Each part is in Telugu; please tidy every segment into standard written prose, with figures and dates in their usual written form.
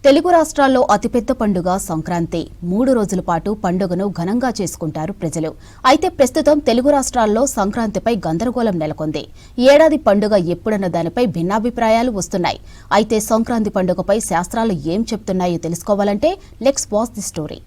తెలుగు రాష్ట్రాల్లో అతిపెద్ద పండుగ సంక్రాంతి. 3 రోజుల పాటు పండుగను ఘనంగా చేసుకుంటారు ప్రజలు. అయితే ప్రస్తుతం తెలుగు రాష్ట్రాల్లో సంక్రాంతిపై గందరగోళం నెలకొంది. ఏడాది పండుగ ఎప్పుడన్న దానిపై భిన్నాభిప్రాయాలు వస్తున్నాయి. అయితే సంక్రాంతి పండుగపై శాస్త్రాలు ఏం చెప్తున్నాయో తెలుసుకోవాలంటే లెట్స్ వాచ్ ది స్టోరీ.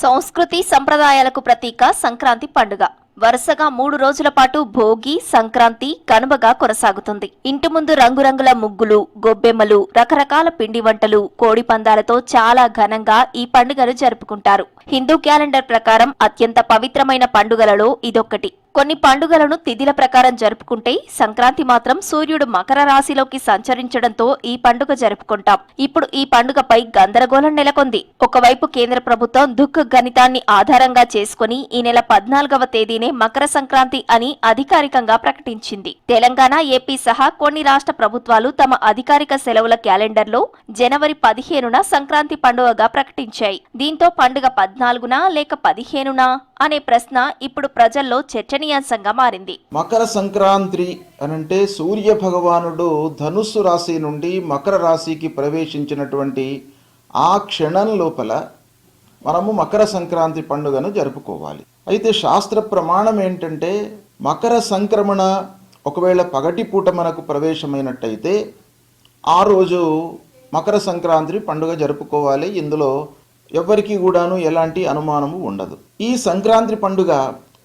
సంస్కృతి సంప్రదాయాలకు ప్రతీక సంక్రాంతి పండుగ. వరుసగా 3 రోజుల పాటు భోగి, సంక్రాంతి, కనుమగా కొనసాగుతుంది. ఇంటి ముందు రంగురంగుల ముగ్గులు, గొబ్బెమ్మలు, రకరకాల పిండి వంటలు, కోడి పందాలతో చాలా ఘనంగా ఈ పండుగను జరుపుకుంటారు. హిందూ క్యాలెండర్ ప్రకారం అత్యంత పవిత్రమైన పండుగలలో ఇదొక్కటి. కొన్ని పండుగలను తిథిల ప్రకారం జరుపుకుంటే సంక్రాంతి మాత్రం సూర్యుడు మకర రాశిలోకి సంచరించడంతో ఈ పండుగ జరుపుకుంటాం. ఇప్పుడు ఈ పండుగపై గందరగోళం నెలకొంది. ఒకవైపు కేంద్ర ప్రభుత్వం దుఃఖ గణితాన్ని ఆధారంగా చేసుకుని ఈ నెల 14వ తేదీనే మకర సంక్రాంతి అని అధికారికంగా ప్రకటించింది. తెలంగాణ, ఏపీ సహా కొన్ని రాష్ట్ర ప్రభుత్వాలు తమ అధికారిక సెలవుల క్యాలెండర్లో జనవరి 15న సంక్రాంతి పండుగగా ప్రకటించాయి. దీంతో పండుగ 14న లేక 15న అనే ప్రశ్న ఇప్పుడు ప్రజల్లో చర్చనీయాంశంగా మారింది. మకర సంక్రాంతి అనంటే సూర్య భగవానుడు ధనుస్సు రాశి నుండి మకర రాశికి ప్రవేశించినటువంటి ఆ క్షణం లోపల మనము మకర సంక్రాంతి పండుగను జరుపుకోవాలి. అయితే శాస్త్ర ప్రమాణం ఏంటంటే మకర సంక్రమణ ఒకవేళ పగటిపూట మనకు ప్రవేశమైనట్టయితే ఆ రోజు మకర సంక్రాంతి పండుగ జరుపుకోవాలి. ఇందులో ఎవరికి కూడాను ఎలాంటి అనుమానము ఉండదు. ఈ సంక్రాంతి పండుగ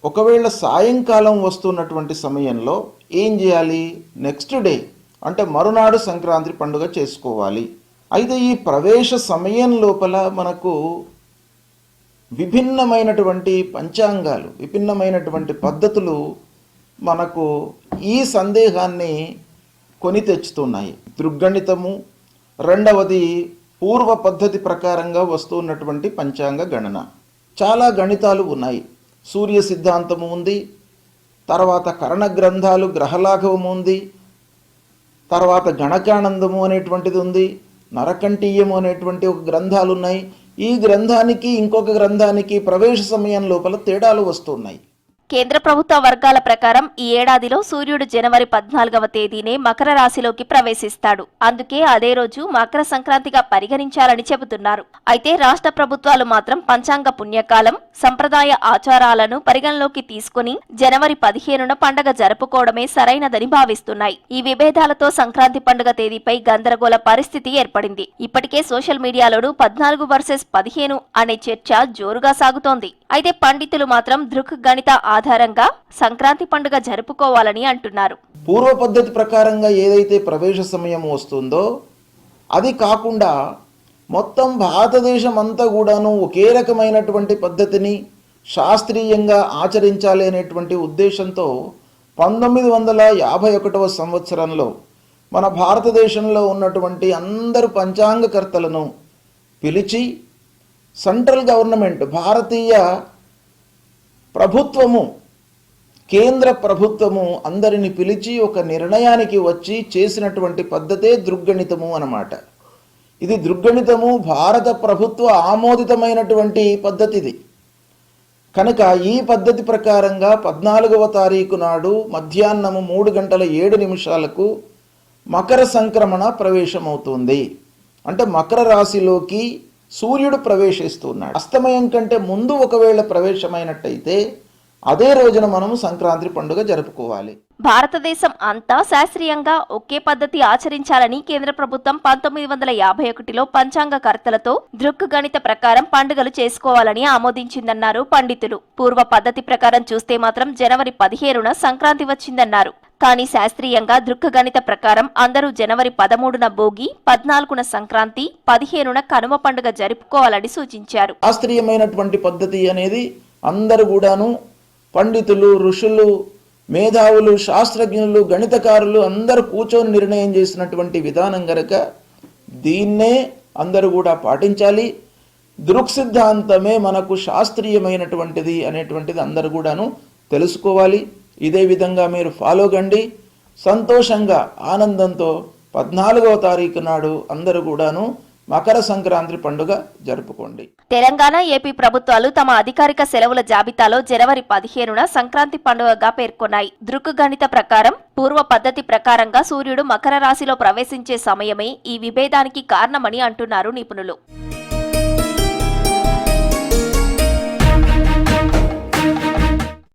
ఒకవేళ సాయంకాలం వస్తున్నటువంటి సమయంలో ఏం చేయాలి? నెక్స్ట్ డే అంటే మరునాడు సంక్రాంతి పండుగ చేసుకోవాలి. అయితే ఈ ప్రవేశ సమయం లోపల మనకు విభిన్నమైనటువంటి పంచాంగాలు, విభిన్నమైనటువంటి పద్ధతులు మనకు ఈ సందేహాన్ని కొని తెచ్చుతున్నాయి. దృగ్గణితము, రెండవది పూర్వ పద్ధతి ప్రకారంగా వస్తున్నటువంటి పంచాంగ గణన. చాలా గణితాలు ఉన్నాయి. సూర్య సిద్ధాంతము ఉంది, తర్వాత కరణ గ్రంథాలు, గ్రహలాఘవము ఉంది, తర్వాత గణకానందము అనేటువంటిది ఉంది, నరకంఠీయము అనేటువంటి ఒక గ్రంథాలు ఉన్నాయి. ఈ గ్రంథానికి ఇంకొక గ్రంథానికి ప్రవేశ సమయం లోపల తేడాలు వస్తున్నాయి. కేంద్ర ప్రభుత్వ వర్గాల ప్రకారం ఈ ఏడాదిలో సూర్యుడు జనవరి 14వ తేదీనే మకర రాశిలోకి ప్రవేశిస్తాడు. అందుకే అదే రోజు మకర సంక్రాంతిగా పరిగణించాలని చెబుతున్నారు. అయితే రాష్ట్ర ప్రభుత్వాలు మాత్రం పంచాంగ పుణ్యకాలం, సంప్రదాయ ఆచారాలను పరిగణలోకి తీసుకుని జనవరి 15న పండుగ జరుపుకోవడమే సరైనదని భావిస్తున్నాయి. ఈ విభేదాలతో సంక్రాంతి పండుగ తేదీపై గందరగోళ పరిస్థితి ఏర్పడింది. ఇప్పటికే సోషల్ మీడియాలోనూ 14 వర్సెస్ 15 అనే చర్చ జోరుగా సాగుతోంది. అయితే పండితులు మాత్రం దృక్ గణిత ఆధారంగా సంక్రాంతి పండుగ జరుపుకోవాలని అంటున్నారు. పూర్వ పద్ధతి ప్రకారంగా ఏదైతే ప్రవేశ సమయం వస్తుందో అది కాకుండా మొత్తం భారతదేశం అంతా కూడాను ఒకే రకమైనటువంటి పద్ధతిని శాస్త్రీయంగా ఆచరించాలి అనేటువంటి ఉద్దేశంతో 1951వ సంవత్సరంలో మన భారతదేశంలో ఉన్నటువంటి అందరు పంచాంగకర్తలను పిలిచి సెంట్రల్ గవర్నమెంట్, భారతీయ ప్రభుత్వము, కేంద్ర ప్రభుత్వము అందరిని పిలిచి ఒక నిర్ణయానికి వచ్చి చేసినటువంటి పద్ధతే దృగ్గణితము అన్నమాట. ఇది దృగ్గణితము భారత ప్రభుత్వ ఆమోదితమైనటువంటి పద్ధతిది. కనుక ఈ పద్ధతి ప్రకారంగా 14వ తారీఖు నాడు మధ్యాహ్నము 3:07 మకర సంక్రమణ ప్రవేశమవుతుంది. అంటే మకర రాశిలోకి సూర్యుడు ప్రవేశిస్తున్నాడు. అస్తమయం కంటే ముందు ఒకవేళ ప్రవేశమైనట్టయితే అదే రోజున మనము సంక్రాంతి పండుగ జరుపుకోవాలి. భారతదేశం అంతా శాస్త్రీయంగా ఒకే పద్ధతి ఆచరించాలని కేంద్ర ప్రభుత్వం 1951లో పంచాంగకర్తలతో దృక్ గణిత ప్రకారం పండుగలు చేసుకోవాలని ఆమోదించిందన్నారు పండితులు. పూర్వ పద్ధతి ప్రకారం చూస్తే మాత్రం జనవరి 15న సంక్రాంతి వచ్చిందన్నారు. కానీ శాస్త్రీయంగా దృక్ గణిత ప్రకారం అందరూ జనవరి 13న భోగి, 14న సంక్రాంతి, 15న కనుమ పండుగ జరుపుకోవాలని సూచించారు. శాస్త్రీయమైనటువంటి పద్ధతి అనేది అందరూ కూడాను పండితులు, ఋషులు, మేధావులు, శాస్త్రజ్ఞులు, గణితకారులు అందరూ కూర్చొని నిర్ణయం చేసినటువంటి విధానం గనక దీన్నే అందరూ కూడా పాటించాలి. దృక్ సిద్ధాంతమే మనకు శాస్త్రీయమైనటువంటిది అనేటువంటిది అందరూ కూడాను తెలుసుకోవాలి. ఇదే విధంగా మీరు ఫాలో కండి. సంతోషంగా, ఆనందంతో 14వ తారీఖు నాడు అందరూ కూడాను మకర సంక్రాంతి పండుగ జరుపుకోండి. తెలంగాణ, ఏపీ ప్రభుత్వాలు తమ అధికారిక సెలవుల జాబితాలో జనవరి 15న సంక్రాంతి పండుగగా పేర్కొన్నాయి. దృక్కుగణిత ప్రకారం పూర్వ పద్ధతి ప్రకారంగా సూర్యుడు మకర రాశిలో ప్రవేశించే సమయమే ఈ విభేదానికి కారణమని అంటున్నారు నిపుణులు.